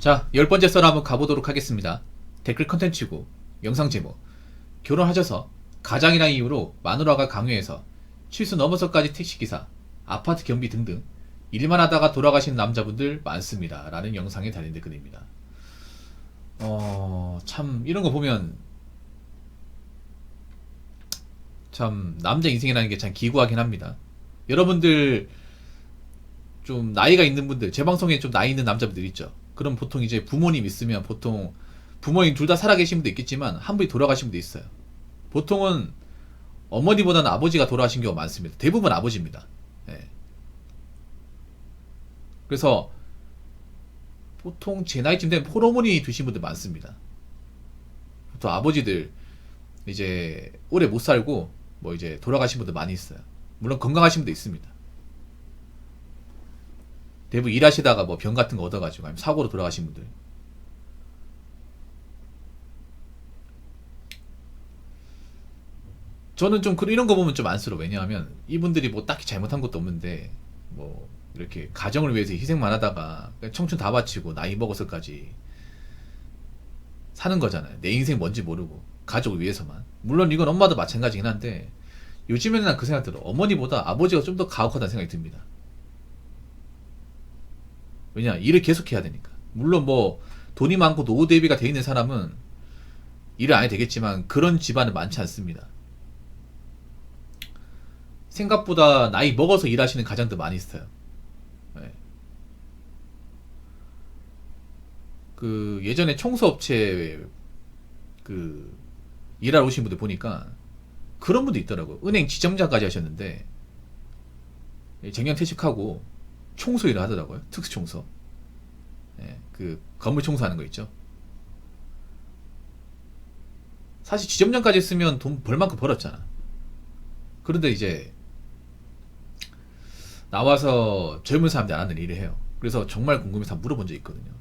자, 10번째 썰 한번 가보도록 하겠습니다. 댓글 컨텐츠고 영상 제목: 결혼하셔서 가장이라는 이유로 마누라가 강요해서 칠수 넘어서까지 택시기사, 아파트 경비 등등 일만 하다가 돌아가시는 남자분들 많습니다 라는 영상에 달린 댓글입니다. 참 이런 거 보면 참 남자 인생이라는 게 참 기구하긴 합니다. 여러분들 좀 나이가 있는 분들, 제 방송에 좀 나이 있는 남자분들 있죠. 그럼 보통 이제 부모님 있으면 보통 부모님 둘 다 살아계신 분도 있겠지만 한 분이 돌아가신 분도 있어요. 보통은 어머니보다는 아버지가 돌아가신 경우가 많습니다. 대부분 아버지입니다. 예. 그래서 보통 제 나이쯤 되면 홀어머니 두신 분들 많습니다. 보통 아버지들 이제 오래 못 살고 뭐 이제 돌아가신 분들 많이 있어요. 물론 건강하신 분도 있습니다. 대부분 일하시다가 뭐 병 같은 거 얻어가지고 아니면 사고로 돌아가신 분들. 저는 좀 이런 거 보면 좀 안쓰러워. 왜냐하면 이분들이 뭐 딱히 잘못한 것도 없는데 뭐 이렇게 가정을 위해서 희생만 하다가 청춘 다 바치고 나이 먹어서까지 사는 거잖아요. 내 인생 뭔지 모르고 가족을 위해서만. 물론 이건 엄마도 마찬가지긴 한데 요즘에는 난 그 생각 들어. 어머니보다 아버지가 좀 더 가혹하다는 생각이 듭니다. 왜냐, 일을 계속 해야 되니까. 물론 뭐 돈이 많고 노후 대비가 돼 있는 사람은 일을 안 해도 되겠지만 그런 집안은 많지 않습니다. 생각보다 나이 먹어서 일하시는 가장도 많이 있어요. 네. 그 예전에 청소업체 그 일하러 오신 분들 보니까 그런 분도 있더라고요. 은행 지점장까지 하셨는데 정년퇴직하고 청소 일을 하더라고요. 특수청소. 예, 그 건물 청소하는 거 있죠. 사실 지점장까지 했으면 돈 벌만큼 벌었잖아. 그런데 이제 나와서 젊은 사람들이 안 하는 일을 해요. 그래서 정말 궁금해서 물어본 적 있거든요.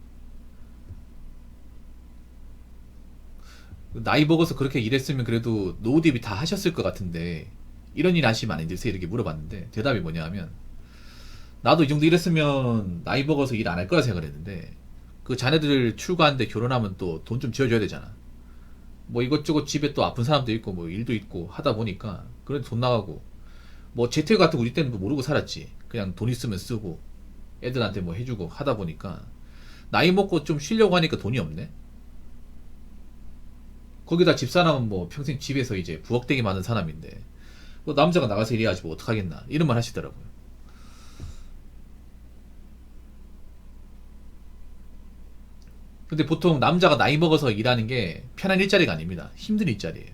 나이 먹어서 그렇게 일했으면 그래도 노후 대비 다 하셨을 것 같은데 이런 일 하시면 안 힘드세요? 이렇게 물어봤는데 대답이 뭐냐 하면, 나도 이 정도 일했으면 나이 먹어서 일 안 할 거라 생각을 했는데 그 자네들 출가하는데 결혼하면 또 돈 좀 지어줘야 되잖아. 뭐 이것저것 집에 또 아픈 사람도 있고 뭐 일도 있고 하다 보니까 그래도 돈 나가고 뭐 재테크 같은 거 우리 때는 뭐 모르고 살았지. 그냥 돈 있으면 쓰고 애들한테 뭐 해주고 하다 보니까 나이 먹고 좀 쉬려고 하니까 돈이 없네. 거기다 집사람은 뭐 평생 집에서 이제 부엌대기 많은 사람인데 뭐 남자가 나가서 일해야지 뭐 어떡하겠나 이런 말 하시더라고요. 근데 보통 남자가 나이 먹어서 일하는 게 편한 일자리가 아닙니다. 힘든 일자리예요.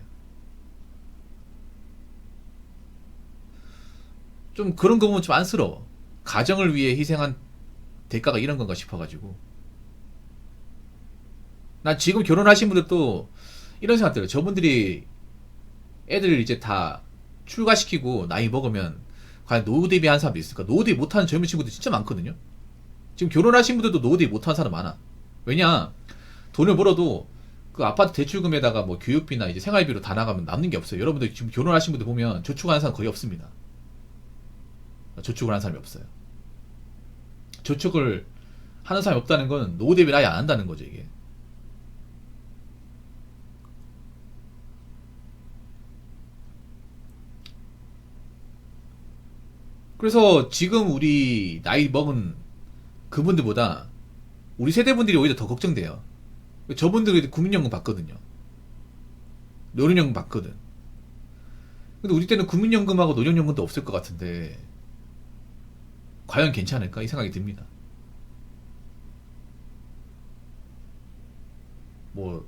좀 그런 거 보면 좀 안쓰러워. 가정을 위해 희생한 대가가 이런 건가 싶어가지고. 난 지금 결혼하신 분들도 이런 생각 들어요. 저분들이 애들 이제 다 출가시키고 나이 먹으면 과연 노후 대비한 사람도 있을까? 노후 대비 못하는 젊은 친구들 진짜 많거든요. 지금 결혼하신 분들도 노후 대비 못하는 사람 많아. 왜냐, 돈을 벌어도 그 아파트 대출금에다가 뭐 교육비나 이제 생활비로 다 나가면 남는 게 없어요. 여러분들 지금 결혼하신 분들 보면 저축하는 사람 거의 없습니다. 저축을 하는 사람이 없어요. 저축을 하는 사람이 없다는 건 노후 대비를 아예 안 한다는 거죠, 이게. 그래서 지금 우리 나이 먹은 그분들보다 우리 세대분들이 오히려 더 걱정돼요. 저분들이 국민연금 받거든요. 노령연금 받거든. 근데 우리 때는 국민연금하고 노령연금도 없을 것 같은데 과연 괜찮을까? 이 생각이 듭니다. 뭐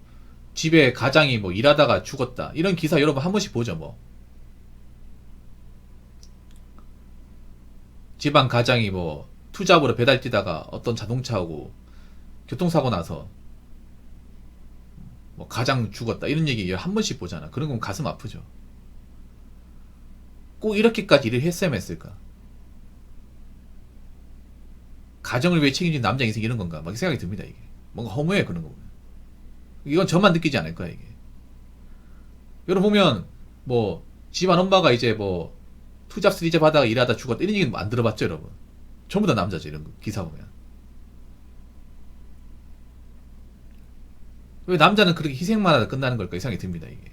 집에 가장이 뭐 일하다가 죽었다 이런 기사 여러분 한 번씩 보죠. 뭐 집안 가장이 뭐 투잡으로 배달 뛰다가 어떤 자동차하고 교통사고 나서 뭐 가장 죽었다 이런 얘기 한 번씩 보잖아. 그런 건 가슴 아프죠. 꼭 이렇게까지 일을 했어야만 했을까? 가정을 위해 책임진 남자 인생 이런 건가? 막 생각이 듭니다. 이게 뭔가 허무해. 그런 거 보면 이건 저만 느끼지 않을 거야. 이게 여러분 보면 뭐 집안 엄마가 이제 뭐 투잡 쓰리잡 하다가 일하다 죽었다 이런 얘기는 안 들어봤죠, 여러분? 전부 다 남자죠, 이런 거 기사 보면. 왜 남자는 그렇게 희생만 하다 끝나는 걸까? 이 생각이 듭니다, 이게.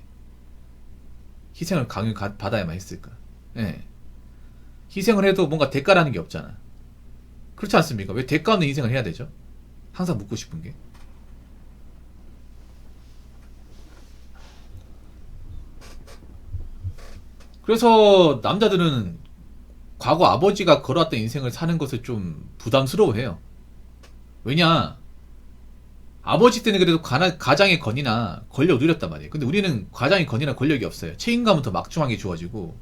희생을 강요 받아야만 했을까? 예. 희생을 해도 뭔가 대가라는 게 없잖아. 그렇지 않습니까? 왜 대가 없는 희생을 해야 되죠? 항상 묻고 싶은 게. 그래서 남자들은 과거 아버지가 걸어왔던 인생을 사는 것을 좀 부담스러워해요. 왜냐? 아버지 때는 그래도 가장의 건이나 권력 누렸단 말이에요. 근데 우리는 가장의 건이나 권력이 없어요. 책임감은 더 막중하게 주어지고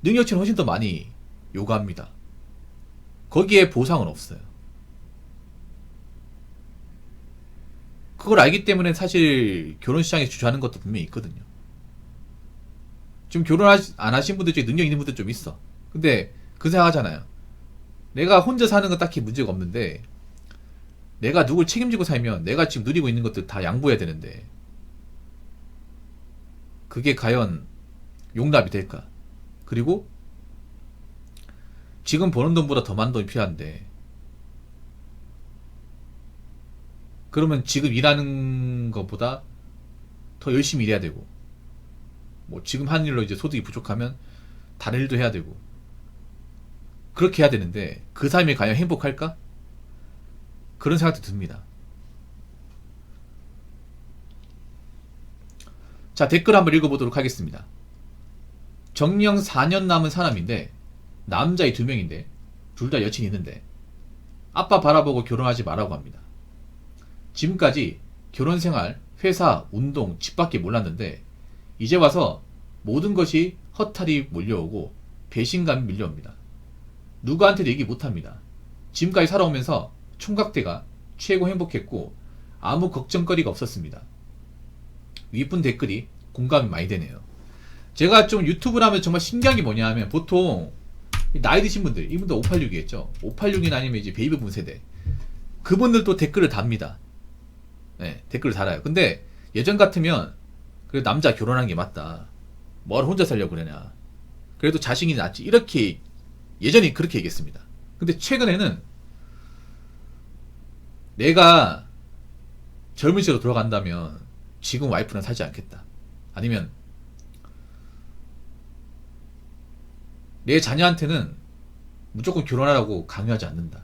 능력치는 훨씬 더 많이 요구합니다. 거기에 보상은 없어요. 그걸 알기 때문에 사실 결혼 시장에 주저하는 것도 분명히 있거든요. 지금 결혼 안 하신 분들 중에 능력 있는 분들 좀 있어. 근데 그 생각하잖아요. 내가 혼자 사는 건 딱히 문제가 없는데 내가 누굴 책임지고 살면 내가 지금 누리고 있는 것들 다 양보해야 되는데 그게 과연 용납이 될까? 그리고 지금 버는 돈보다 더 많은 돈이 필요한데 그러면 지금 일하는 것보다 더 열심히 일해야 되고 뭐 지금 하는 일로 이제 소득이 부족하면 다른 일도 해야 되고 그렇게 해야 되는데 그 삶이 과연 행복할까? 그런 생각도 듭니다. 자, 댓글 한번 읽어보도록 하겠습니다. 정령 4년 남은 사람인데 남자이 2명인데 둘 다 여친이 있는데 아빠 바라보고 결혼하지 말라고 합니다. 지금까지 결혼생활, 회사, 운동, 집 밖에 몰랐는데 이제 와서 모든 것이 허탈이 몰려오고 배신감이 밀려옵니다. 누구한테도 얘기 못합니다. 지금까지 살아오면서 총각대가 최고 행복했고 아무 걱정거리가 없었습니다. 윗분 댓글이 공감이 많이 되네요. 제가 좀 유튜브를 하면 정말 신기한 게 뭐냐 하면 보통 나이 드신 분들, 이분들 586이겠죠. 586이나 아니면 이제 베이비붐 세대. 그분들도 댓글을 답니다. 네, 댓글을 달아요. 근데 예전 같으면 그래 남자 결혼한 게 맞다. 뭘 혼자 살려고 그러냐. 그래도 자식이 낫지. 이렇게 예전에 그렇게 얘기했습니다. 근데 최근에는 내가 젊은 시절로 돌아간다면 지금 와이프는 살지 않겠다. 아니면 내 자녀한테는 무조건 결혼하라고 강요하지 않는다.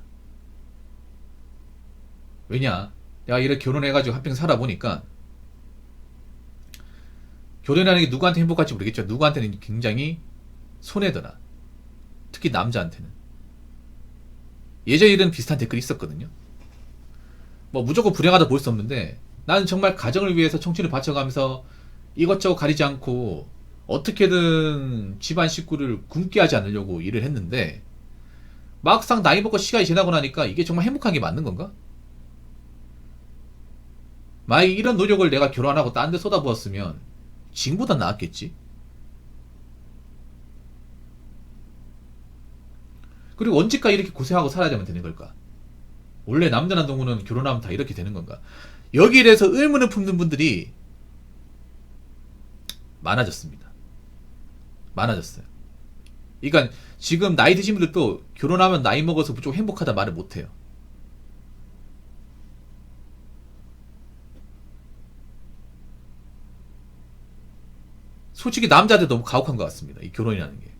왜냐? 내가 이렇게 결혼해가지고 한평생 살아보니까 결혼이라는 게 누구한테 행복할지 모르겠죠. 누구한테는 굉장히 손해더라. 특히 남자한테는. 예전에는 비슷한 댓글이 있었거든요. 뭐 무조건 불행하다 볼 수 없는데 나는 정말 가정을 위해서 청춘을 바쳐가면서 이것저것 가리지 않고 어떻게든 집안 식구를 굶게 하지 않으려고 일을 했는데 막상 나이 먹고 시간이 지나고 나니까 이게 정말 행복한 게 맞는 건가? 만약 이런 노력을 내가 결혼 안 하고 딴 데 쏟아부었으면 지금보다 나았겠지? 그리고 언제까지 이렇게 고생하고 살아야 되면 되는 걸까? 원래 남자나 동무는 결혼하면 다 이렇게 되는 건가? 여기에 대해서 의문을 품는 분들이 많아졌습니다. 많아졌어요. 그러니까 지금 나이 드신 분들도 결혼하면 나이 먹어서 무조건 행복하다 말을 못해요. 솔직히 남자들 너무 가혹한 것 같습니다. 이 결혼이라는 게.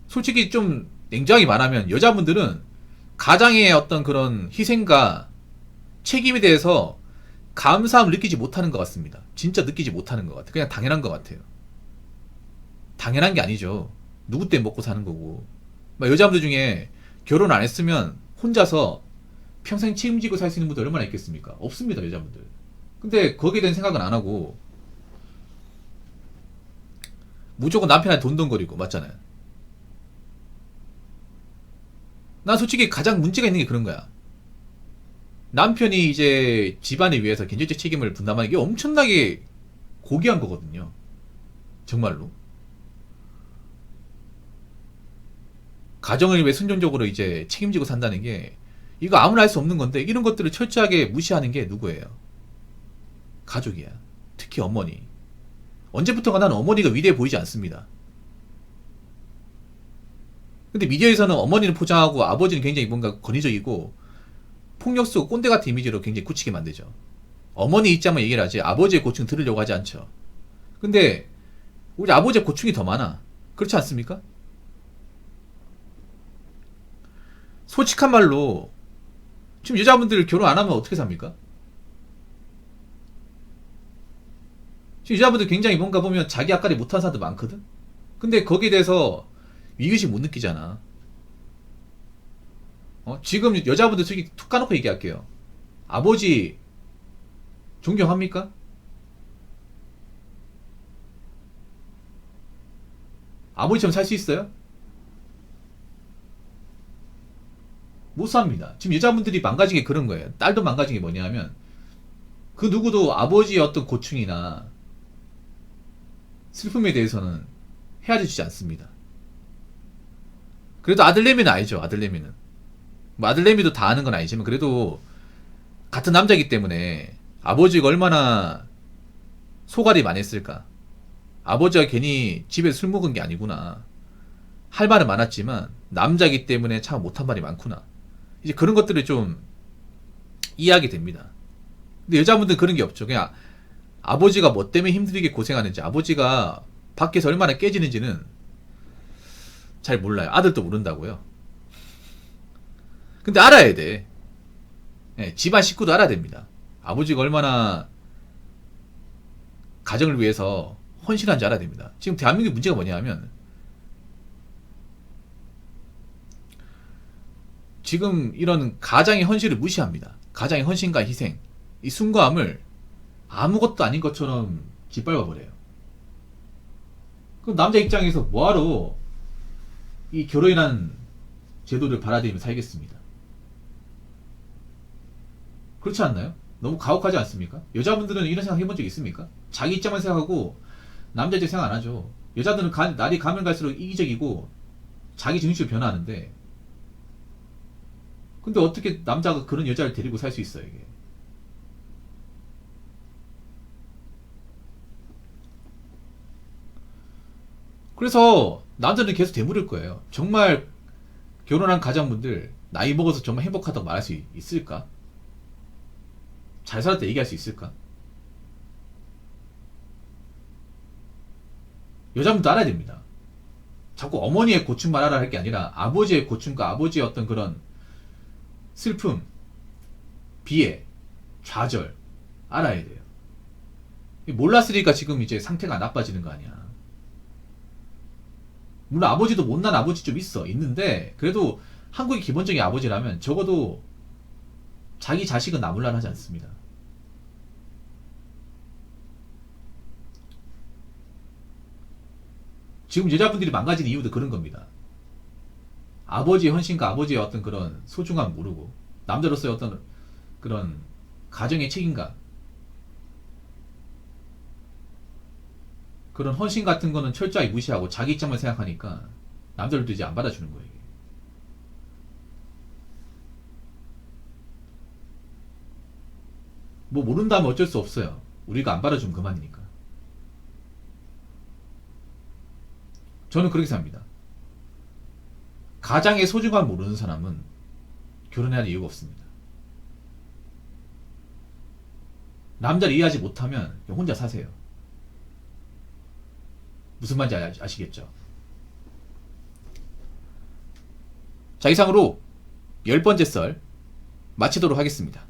솔직히 좀 냉정하게 말하면 여자분들은 가장의 어떤 그런 희생과 책임에 대해서 감사함을 느끼지 못하는 것 같습니다. 진짜 느끼지 못하는 것 같아요. 그냥 당연한 것 같아요. 당연한 게 아니죠. 누구 때문에 먹고 사는 거고. 막 여자분들 중에 결혼 안 했으면 혼자서 평생 책임지고 살 수 있는 분들 얼마나 있겠습니까? 없습니다, 여자분들. 근데 거기에 대한 생각은 안 하고 무조건 남편한테 돈돈거리고 맞잖아요. 난 솔직히 가장 문제가 있는 게 그런 거야. 남편이 이제 집안을 위해서 경제적 책임을 분담하는 게 엄청나게 고귀한 거거든요. 정말로. 가정을 위해 순종적으로 이제 책임지고 산다는 게 이거 아무나 할 수 없는 건데 이런 것들을 철저하게 무시하는 게 누구예요? 가족이야. 특히 어머니. 언제부턴가 나는 어머니가 위대해 보이지 않습니다. 근데 미디어에서는 어머니는 포장하고 아버지는 굉장히 뭔가 권위적이고 폭력 쓰고 꼰대 같은 이미지로 굉장히 굳히게 만들죠. 어머니 입장만 얘기를 하지 아버지의 고충 들으려고 하지 않죠. 근데 우리 아버지의 고충이 더 많아. 그렇지 않습니까? 솔직한 말로 지금 여자분들 결혼 안 하면 어떻게 삽니까? 지금 여자분들 굉장히 뭔가 보면 자기 앞가리 못하는 사람도 많거든? 근데 거기에 대해서 위기의식 못 느끼잖아. 지금 여자분들 솔직히 툭 까놓고 얘기할게요. 아버지 존경합니까? 아버지처럼 살 수 있어요? 못 삽니다. 지금 여자분들이 망가진 게 그런 거예요. 딸도 망가진 게 뭐냐면 그 누구도 아버지의 어떤 고충이나 슬픔에 대해서는 헤아려 주지 않습니다. 그래도 아들내미는 알죠. 아들내미는 뭐 아들내미도 다 아는 건 아니지만 그래도 같은 남자이기 때문에 아버지가 얼마나 소갈이 많이 했을까. 아버지가 괜히 집에 술 먹은 게 아니구나. 할 말은 많았지만 남자이기 때문에 참 못한 말이 많구나. 이제 그런 것들을 좀 이해하게 됩니다. 근데 여자분들은 그런 게 없죠. 그냥 아버지가 뭐 때문에 힘들게 고생하는지, 아버지가 밖에서 얼마나 깨지는지는 잘 몰라요. 아들도 모른다고요. 근데 알아야 돼. 네, 집안 식구도 알아야 됩니다. 아버지가 얼마나 가정을 위해서 헌신한지 알아야 됩니다. 지금 대한민국 문제가 뭐냐면 지금 이런 가장의 헌신을 무시합니다. 가장의 헌신과 희생, 이 숭고함을 아무것도 아닌 것처럼 짓밟아버려요. 그럼 남자 입장에서 뭐하러 이 결혼이라는 제도를 받아들이며 살겠습니다. 그렇지 않나요? 너무 가혹하지 않습니까? 여자분들은 이런 생각 해본 적 있습니까? 자기 입장만 생각하고 남자 입장 생각 안 하죠. 여자들은 날이 가면 갈수록 이기적이고 자기 중심으로 변화하는데, 근데 어떻게 남자가 그런 여자를 데리고 살 수 있어요, 이게? 그래서 남자들은 계속 되물을 거예요. 정말 결혼한 가장분들 나이 먹어서 정말 행복하다고 말할 수 있을까? 잘 살았다 얘기할 수 있을까? 여자분도 알아야 됩니다. 자꾸 어머니의 고충 말하라 할 게 아니라 아버지의 고충과 아버지의 어떤 그런 슬픔, 비애, 좌절 알아야 돼요. 몰랐으니까 지금 이제 상태가 나빠지는 거 아니야. 물론 아버지도 못난 아버지 좀 있는데 그래도 한국의 기본적인 아버지라면 적어도 자기 자식은 나몰라라 하지 않습니다. 지금 여자분들이 망가진 이유도 그런 겁니다. 아버지의 헌신과 아버지의 어떤 그런 소중함 모르고 남자로서의 어떤 그런 가정의 책임감, 그런 헌신 같은 거는 철저하게 무시하고 자기 입장만 생각하니까 남자들도 이제 안 받아주는 거예요. 이게. 뭐 모른다면 어쩔 수 없어요. 우리가 안 받아주면 그만이니까. 저는 그렇게 삽니다. 가장의 소중함을 모르는 사람은 결혼해야 할 이유가 없습니다. 남자를 이해하지 못하면 혼자 사세요. 무슨 말인지 아시겠죠? 자, 이상으로 10번째 썰 마치도록 하겠습니다.